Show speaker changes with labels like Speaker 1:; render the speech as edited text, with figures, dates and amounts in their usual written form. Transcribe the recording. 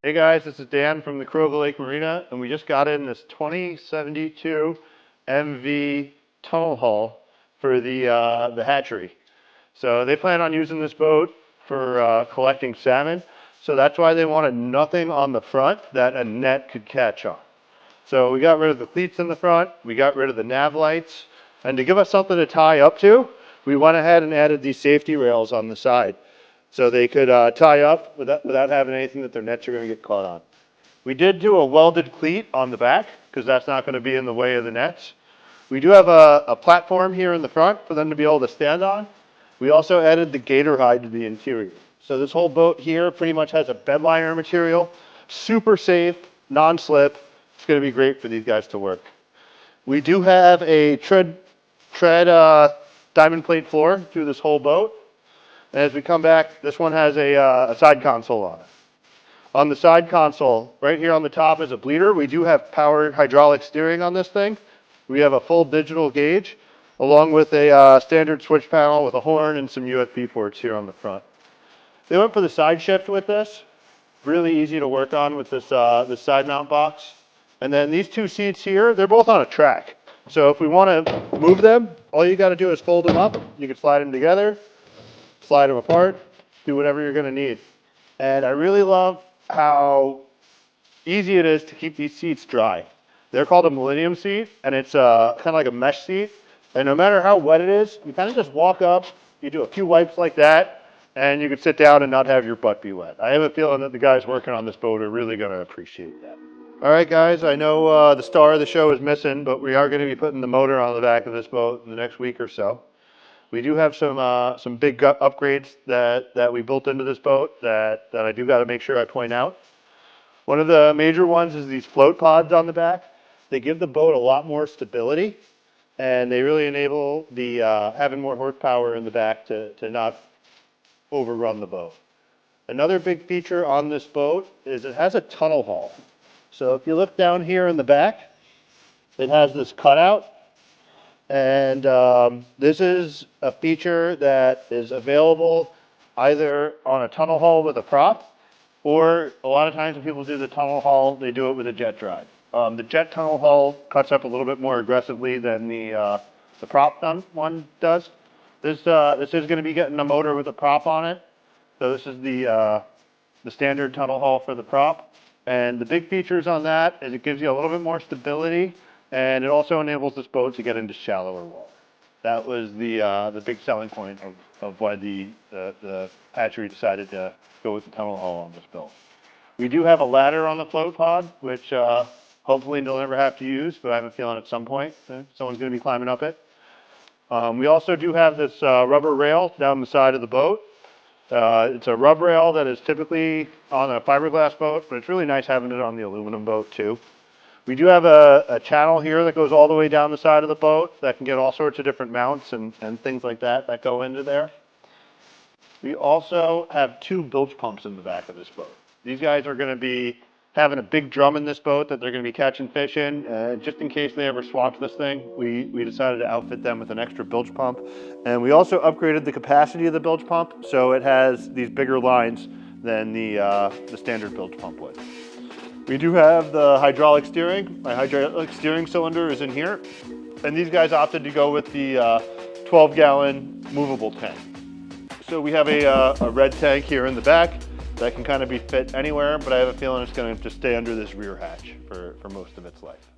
Speaker 1: Hey guys, this is Dan from the Caroga Lake Marina, and we just got in this 2072 MV tunnel hull for the hatchery. So they plan on using this boat for collecting salmon. So that's why they wanted nothing on the front that a net could catch on. So we got rid of the cleats in the front, we got rid of the nav lights, and to give us something to tie up to, we went ahead and added these safety rails on the side. So they could tie up without having anything that their nets are going to get caught on. We did do a welded cleat on the back because that's not going to be in the way of the nets. We do have a platform here in the front for them to be able to stand on. We also added the gator hide to the interior. So this whole boat here pretty much has a bed liner material, super safe, non-slip. It's going to be great for these guys to work. We do have a tread diamond plate floor through this whole boat. And as we come back, this one has a side console on it. On the side console, right here on the top is a bleeder. We do have powered hydraulic steering on this thing. We have a full digital gauge, along with a standard switch panel with a horn and some USB ports here on the front. They went for the side shift with this. Really easy to work on with this side mount box. And then these two seats here, they're both on a track. So if we want to move them, all you got to do is fold them up. You can slide them together, slide them apart, do whatever you're going to need. And I really love how easy it is to keep these seats dry. They're called a Millennium seat, and it's kind of like a mesh seat. And no matter how wet it is, you kind of just walk up, you do a few wipes like that, and you can sit down and not have your butt be wet. I have a feeling that the guys working on this boat are really going to appreciate that. All right, guys, I know the star of the show is missing, but we are going to be putting the motor on the back of this boat in the next week or so. We do have some big upgrades that we built into this boat that I do got to make sure I point out. One of the major ones is these float pods on the back. They give the boat a lot more stability, and they really enable the having more horsepower in the back to not overrun the boat. Another big feature on this boat is it has a tunnel hull. So if you look down here in the back, it has this cutout. And this is a feature that is available either on a tunnel hull with a prop, or a lot of times when people do the tunnel hull, they do it with a jet drive. The jet tunnel hull cuts up a little bit more aggressively than the prop one does. This is going to be getting a motor with a prop on it. So this is the standard tunnel hull for the prop. And the big features on that is it gives you a little bit more stability, and it also enables this boat to get into shallower water. That was the big selling point of why the hatchery decided to go with the tunnel hull on this build. We do have a ladder on the float pod, which hopefully they'll never have to use, but I have a feeling at some point someone's going to be climbing up it. We also do have this rubber rail down the side of the boat. It's a rub rail that is typically on a fiberglass boat, but it's really nice having it on the aluminum boat too. We do have a channel here that goes all the way down the side of the boat that can get all sorts of different mounts and things like that go into there. We also have two bilge pumps in the back of this boat. These guys are going to be having a big drum in this boat that they're going to be catching fish in. Just in case they ever swapped this thing, we decided to outfit them with an extra bilge pump. And we also upgraded the capacity of the bilge pump, so it has these bigger lines than the standard bilge pump would. We do have the hydraulic steering. My hydraulic steering cylinder is in here. And these guys opted to go with the 12-gallon movable tank. So we have a red tank here in the back that can kind of be fit anywhere, but I have a feeling it's going to just stay under this rear hatch for most of its life.